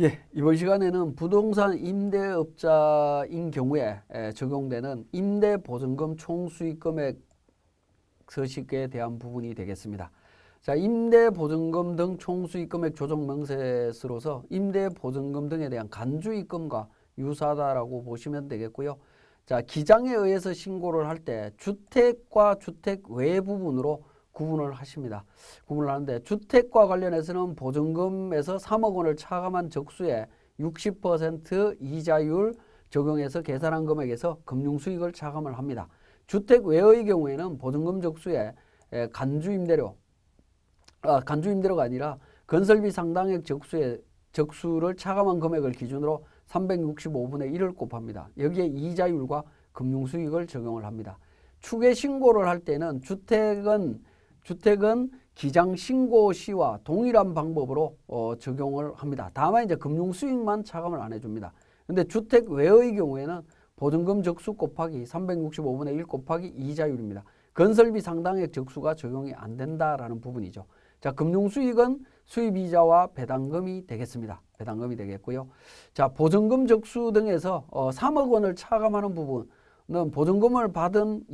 예, 이번 시간에는 부동산 임대업자인 경우에 적용되는 임대보증금 총수익 금액 서식에 대한 부분이 되겠습니다. 자, 임대보증금 등 총수익 금액 조정 명세서로서 임대보증금 등에 대한 간주입금과 유사하다라고 보시면 되겠고요. 자, 기장에 의해서 신고를 할 때 주택과 주택 외 부분으로 구분을 하십니다. 구분을 하는데 주택과 관련해서는 보증금에서 3억 원을 차감한 적수에 60% 이자율 적용해서 계산한 금액에서 금융수익을 차감을 합니다. 주택 외의 경우에는 보증금 적수에 간주임대료가 아니라 건설비 상당액 적수를 차감한 금액을 기준으로 365분의 1을 곱합니다. 여기에 이자율과 금융수익을 적용을 합니다. 추계 신고를 할 때는 주택은 기장 신고 시와 동일한 방법으로 적용을 합니다. 다만 이제 금융수익만 차감을 안 해줍니다. 근데 주택 외의 경우에는 보증금 적수 곱하기 365분의 1 곱하기 이자율입니다. 건설비 상당액 적수가 적용이 안 된다라는 부분이죠. 자, 금융수익은 수입이자와 배당금이 되겠습니다. 배당금이 되겠고요. 자, 보증금 적수 등에서 3억 원을 차감하는 부분은 보증금을 받은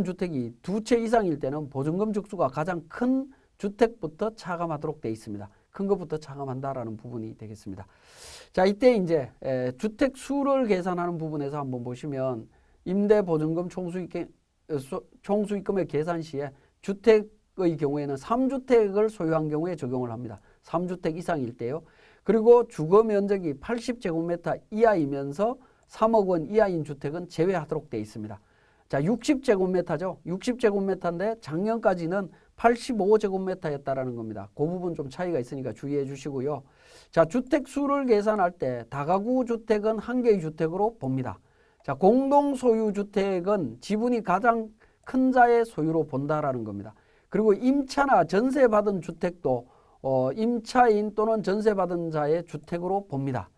주택이 2채 이상일 때는 보증금 적수가 가장 큰 주택부터 차감하도록 되어 있습니다. 큰 것부터 차감한다라는 부분이 되겠습니다. 자, 이때 이제 주택 수를 계산하는 부분에서 한번 보시면 임대보증금 총수익금액 계산 시에 주택의 경우에는 3주택을 소유한 경우에 적용을 합니다. 3주택 이상일 때요. 그리고 주거 면적이 80제곱미터 이하이면서 3억 원 이하인 주택은 제외하도록 되어 있습니다. 자, 60제곱미터죠. 60제곱미터인데 작년까지는 85제곱미터였다라는 겁니다. 그 부분 좀 차이가 있으니까 주의해 주시고요. 자, 주택 수를 계산할 때 다가구 주택은 한 개의 주택으로 봅니다. 자, 공동 소유 주택은 지분이 가장 큰 자의 소유로 본다라는 겁니다. 그리고 임차나 전세받은 주택도 임차인 또는 전세받은 자의 주택으로 봅니다.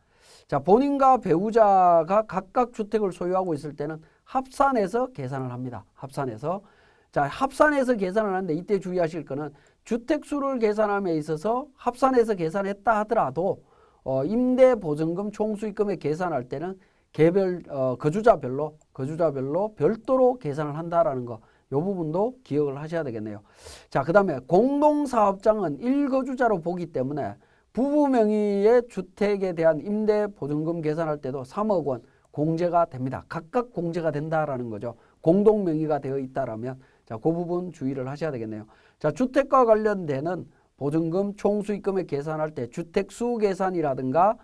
자, 본인과 배우자가 각각 주택을 소유하고 있을 때는 합산해서 계산을 합니다. 합산해서. 자, 합산해서 계산을 하는데 이때 주의하실 거는 주택수를 계산함에 있어서 합산해서 계산했다 하더라도 임대보증금 총수익금액 계산할 때는 개별 거주자별로 별도로 계산을 한다라는 거. 이 부분도 기억을 하셔야 되겠네요. 자, 그다음에 공동사업장은 1거주자로 보기 때문에 부부 명의의 주택에 대한 임대보증금 계산할 때도 3억 원 공제가 됩니다. 각각 공제가 된다라는 거죠. 공동 명의가 되어 있다라면 자, 그 부분 주의를 하셔야 되겠네요. 자, 주택과 관련되는 보증금 총수익금액 계산할 때 주택수 계산이라든가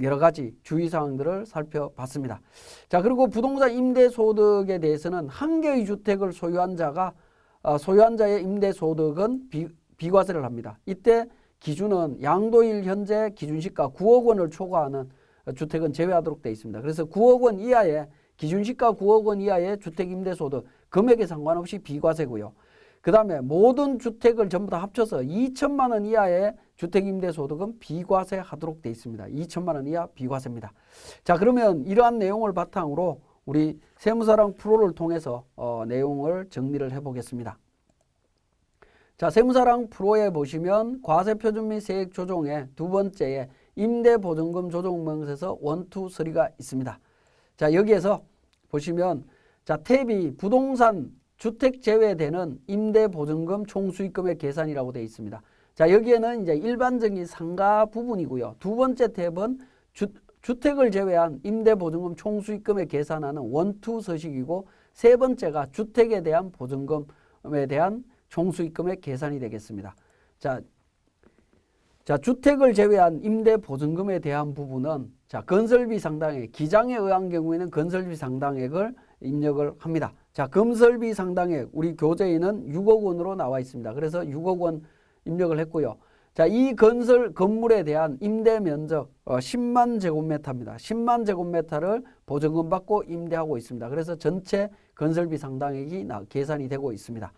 여러 가지 주의사항들을 살펴봤습니다. 자, 그리고 부동산 임대소득에 대해서는 한 개의 주택을 소유한 자의 임대소득은 비과세를 합니다. 이때 기준은 양도일 현재 기준시가 9억 원을 초과하는 주택은 제외하도록 되어 있습니다. 그래서 9억 원 이하의 기준시가 9억 원 이하의 주택임대소득 금액에 상관없이 비과세고요. 그 다음에 모든 주택을 전부 다 합쳐서 2천만 원 이하의 주택임대소득은 비과세하도록 되어 있습니다. 2천만 원 이하 비과세입니다. 자, 그러면 이러한 내용을 바탕으로 우리 세무사랑 프로를 통해서 내용을 정리를 해보겠습니다. 자, 세무사랑 프로에 보시면 과세표준 및 세액 조정의 두 번째에 임대보증금 조정명세서 1, 2, 3가 있습니다. 자, 여기에서 보시면 자, 탭이 부동산 주택 제외되는 임대보증금 총수익금액 계산이라고 되어 있습니다. 자, 여기에는 이제 일반적인 상가 부분이고요. 두 번째 탭은 주택을 제외한 임대보증금 총수익금액 계산하는 1, 2 서식이고 세 번째가 주택에 대한 보증금에 대한 총수익금액 계산이 되겠습니다. 자, 주택을 제외한 임대보증금에 대한 부분은 자, 건설비 상당액, 기장에 의한 경우에는 건설비 상당액을 입력을 합니다. 자, 건설비 상당액, 우리 교재에는 6억 원으로 나와 있습니다. 그래서 6억 원 입력을 했고요. 자, 이 건물에 대한 임대 면적 10만 제곱미터입니다. 10만 제곱미터를 보증금 받고 임대하고 있습니다. 그래서 전체 건설비 상당액이 계산이 되고 있습니다.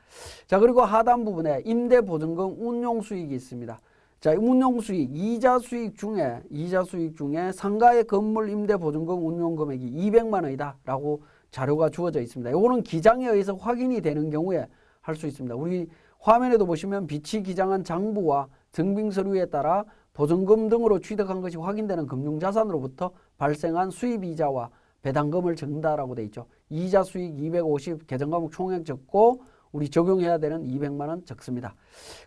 자, 그리고 하단 부분에 임대보증금 운용수익이 있습니다. 자, 운용수익, 이자 수익 중에 상가의 건물 임대보증금 운용금액이 200만 원이다 라고 자료가 주어져 있습니다. 이거는 기장에 의해서 확인이 되는 경우에 할 수 있습니다. 우리 화면에도 보시면 비치 기장한 장부와 증빙서류에 따라 보증금 등으로 취득한 것이 확인되는 금융자산으로부터 발생한 수입이자와 배당금을 적는다라고 돼 있죠. 이자 수익 250, 계정과목 총액 적고 우리 적용해야 되는 200만 원 적습니다.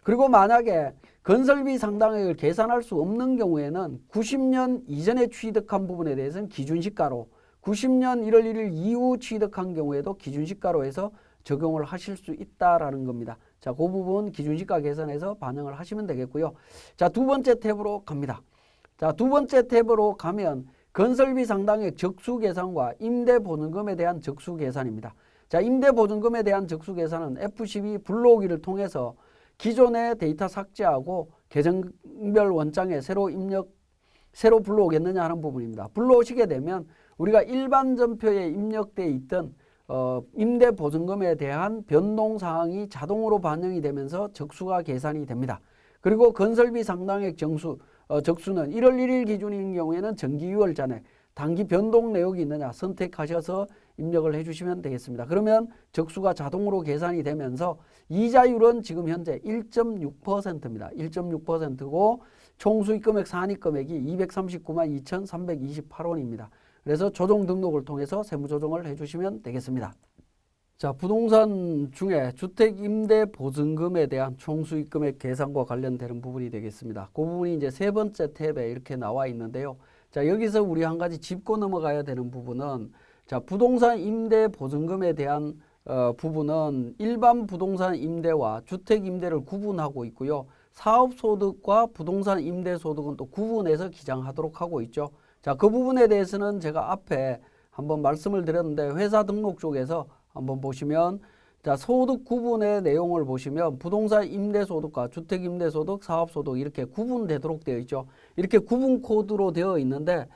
그리고 만약에 건설비 상당액을 계산할 수 없는 경우에는 90년 이전에 취득한 부분에 대해서는 기준시가로, 90년 1월 1일 이후 취득한 경우에도 기준시가로 해서 적용을 하실 수 있다라는 겁니다. 자, 그 부분 기준시가 계산해서 반영을 하시면 되겠고요. 자, 두 번째 탭으로 갑니다. 자, 두 번째 탭으로 가면 건설비 상당액 적수 계산과 임대보증금에 대한 적수 계산입니다. 자, 임대보증금에 대한 적수 계산은 F12 불러오기를 통해서 기존의 데이터 삭제하고 계정별 원장에 새로 불러오겠느냐 하는 부분입니다. 불러오시게 되면 우리가 일반 전표에 입력되어 있던 임대보증금에 대한 변동사항이 자동으로 반영이 되면서 적수가 계산이 됩니다. 그리고 건설비 상당액 적수는 1월 1일 기준인 경우에는 정기 6월 전에 단기 변동 내역이 있느냐 선택하셔서 입력을 해주시면 되겠습니다. 그러면 적수가 자동으로 계산이 되면서 이자율은 지금 현재 1.6%입니다. 1.6%고 총수익금액 산입금액이 239만 2,328원입니다. 그래서 조정 등록을 통해서 세무조정을 해주시면 되겠습니다. 자, 부동산 중에 주택임대보증금에 대한 총수익금액 계산과 관련되는 부분이 되겠습니다. 그 부분이 이제 세 번째 탭에 이렇게 나와 있는데요. 자, 여기서 우리 한 가지 짚고 넘어가야 되는 부분은, 자, 부동산 임대 보증금에 대한 부분은 일반 부동산 임대와 주택 임대를 구분하고 있고요. 사업소득과 부동산 임대 소득은 또 구분해서 기장하도록 하고 있죠. 자, 그 부분에 대해서는 제가 앞에 한번 말씀을 드렸는데 회사 등록 쪽에서 한번 보시면, 자, 소득 구분의 내용을 보시면 부동산 임대소득과 주택 임대소득, 사업소득 이렇게 구분되도록 되어 있죠. 이렇게 구분 코드로 되어 있는데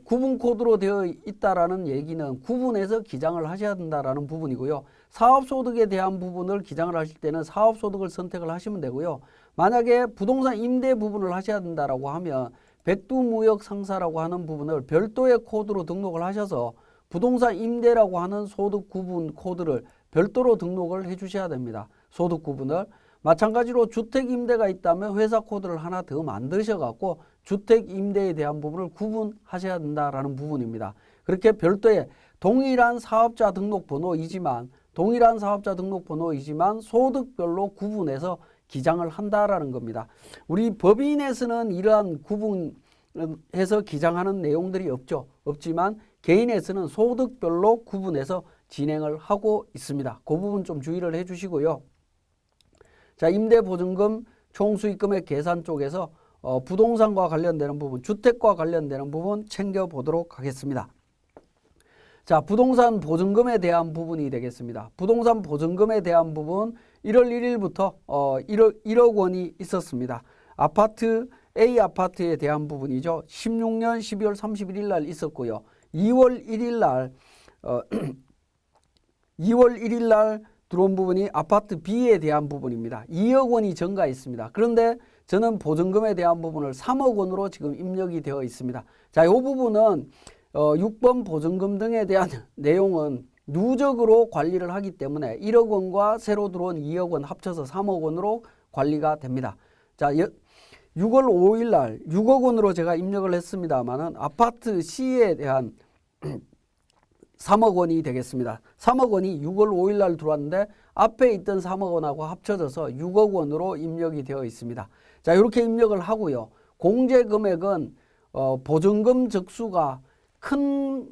구분 코드로 되어 있다라는 얘기는 구분해서 기장을 하셔야 된다라는 부분이고요. 사업소득에 대한 부분을 기장을 하실 때는 사업소득을 선택을 하시면 되고요. 만약에 부동산 임대 부분을 하셔야 된다라고 하면 백두무역상사라고 하는 부분을 별도의 코드로 등록을 하셔서 부동산 임대라고 하는 소득 구분 코드를 별도로 등록을 해 주셔야 됩니다. 소득 구분을. 마찬가지로 주택 임대가 있다면 회사 코드를 하나 더 만드셔 갖고 주택 임대에 대한 부분을 구분하셔야 된다라는 부분입니다. 그렇게 별도의 동일한 사업자 등록번호이지만 소득별로 구분해서 기장을 한다라는 겁니다. 우리 법인에서는 이러한 구분해서 기장하는 내용들이 없지만 개인에서는 소득별로 구분해서 진행을 하고 있습니다. 그 부분 좀 주의를 해 주시고요. 자, 임대보증금 총수익금액 계산 쪽에서 부동산과 관련되는 부분, 주택과 관련되는 부분 챙겨보도록 하겠습니다. 자, 부동산 보증금에 대한 부분이 되겠습니다. 부동산 보증금에 대한 부분 1월 1일부터 1억 원이 있었습니다. A 아파트에 대한 부분이죠. 16년 12월 31일 날 있었고요. 2월 1일 날 들어온 부분이 아파트 B에 대한 부분입니다. 2억 원이 증가했습니다. 그런데 저는 보증금에 대한 부분을 3억 원으로 지금 입력이 되어 있습니다. 자, 이 부분은 6번 보증금 등에 대한 내용은 누적으로 관리를 하기 때문에 1억 원과 새로 들어온 2억 원 합쳐서 3억 원으로 관리가 됩니다. 자, 6월 5일 날 6억 원으로 제가 입력을 했습니다만은 아파트 C에 대한 3억 원이 되겠습니다. 3억 원이 6월 5일 날 들어왔는데 앞에 있던 3억 원하고 합쳐져서 6억 원으로 입력이 되어 있습니다. 자, 이렇게 입력을 하고요. 공제 금액은 보증금 적수가 큰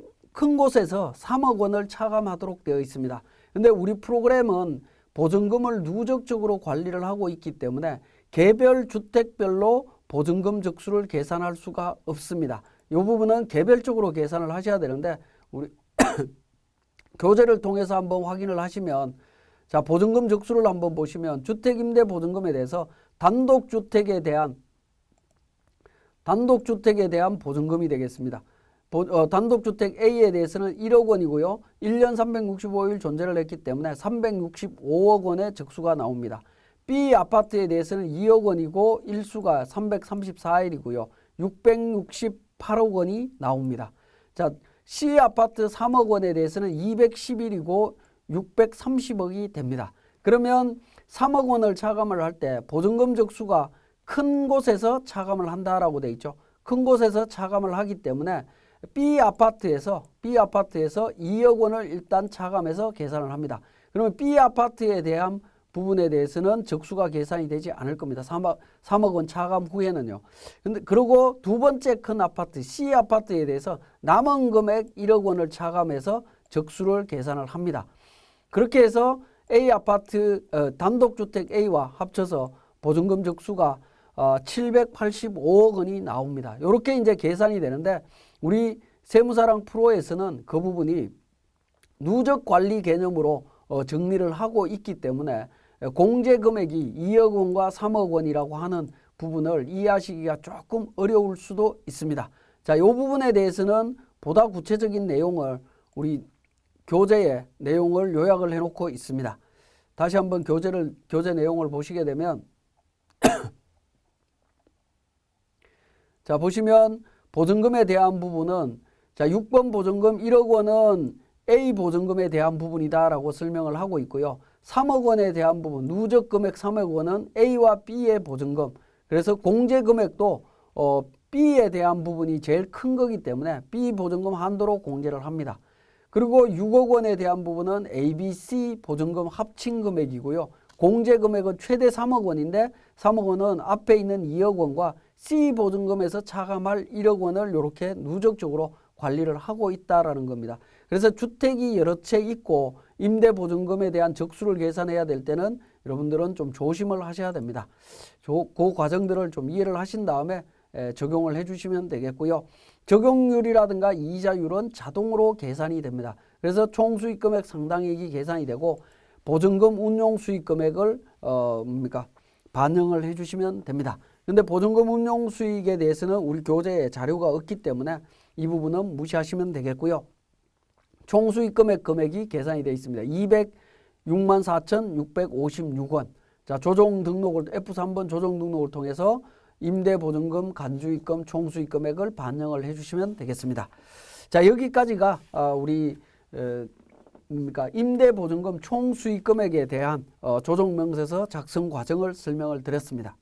곳에서 3억 원을 차감하도록 되어 있습니다. 근데 우리 프로그램은 보증금을 누적적으로 관리를 하고 있기 때문에 개별 주택별로 보증금 적수를 계산할 수가 없습니다. 이 부분은 개별적으로 계산을 하셔야 되는데 우리 교재를 통해서 한번 확인을 하시면, 자, 보증금 적수를 한번 보시면 주택임대 보증금에 대해서 단독주택에 대한 보증금이 되겠습니다. 단독주택 A에 대해서는 1억 원이고요. 1년 365일 존재를 했기 때문에 365억 원의 적수가 나옵니다. B 아파트에 대해서는 2억 원이고 일수가 334일이고요. 668억 원이 나옵니다. 자, C 아파트 3억 원에 대해서는 210일이고 630억이 됩니다. 그러면 3억 원을 차감을 할 때 보증금 적수가 큰 곳에서 차감을 한다라고 돼 있죠. 큰 곳에서 차감을 하기 때문에 B 아파트에서 2억 원을 일단 차감해서 계산을 합니다. 그러면 B 아파트에 대한 부분에 대해서는 적수가 계산이 되지 않을 겁니다. 3억 원 차감 후에는요. 근데 그리고 두 번째 큰 아파트 C 아파트에 대해서 남은 금액 1억 원을 차감해서 적수를 계산을 합니다. 그렇게 해서 A 아파트 단독주택 A와 합쳐서 보증금 적수가 785억 원이 나옵니다. 이렇게 이제 계산이 되는데 우리 세무사랑 프로에서는 그 부분이 누적 관리 개념으로 정리를 하고 있기 때문에 공제 금액이 2억 원과 3억 원이라고 하는 부분을 이해하시기가 조금 어려울 수도 있습니다. 자, 이 부분에 대해서는 보다 구체적인 내용을 우리 교재에 내용을 요약을 해놓고 있습니다. 다시 한번 교재 내용을 보시게 되면 자, 보시면 보증금에 대한 부분은 자, 6번 보증금 1억 원은 A 보증금에 대한 부분이다라고 설명을 하고 있고요. 3억 원에 대한 부분, 누적 금액 3억 원은 A와 B의 보증금. 그래서 공제 금액도 B에 대한 부분이 제일 큰 거기 때문에 B 보증금 한도로 공제를 합니다. 그리고 6억 원에 대한 부분은 A, B, C 보증금 합친 금액이고요. 공제 금액은 최대 3억 원인데 3억 원은 앞에 있는 2억 원과 C 보증금에서 차감할 1억 원을 이렇게 누적적으로 관리를 하고 있다라는 겁니다. 그래서 주택이 여러 채 있고 임대보증금에 대한 적수를 계산해야 될 때는 여러분들은 좀 조심을 하셔야 됩니다. 그 과정들을 좀 이해를 하신 다음에 적용을 해주시면 되겠고요. 적용률이라든가 이자율은 자동으로 계산이 됩니다. 그래서 총수익금액 상당액이 계산이 되고 보증금 운용수익금액을 반영을 해주시면 됩니다. 근데 보증금 운용수익에 대해서는 우리 교재에 자료가 없기 때문에 이 부분은 무시하시면 되겠고요. 총수익금액 금액이 계산이 되어 있습니다. 264,656원. 자, 조정 등록을 F3번 조정 등록을 통해서 임대보증금, 간주입금, 총수익금액을 반영을 해주시면 되겠습니다. 자, 여기까지가 우리 임대보증금 총수익금액에 대한 조정명세서 작성 과정을 설명을 드렸습니다.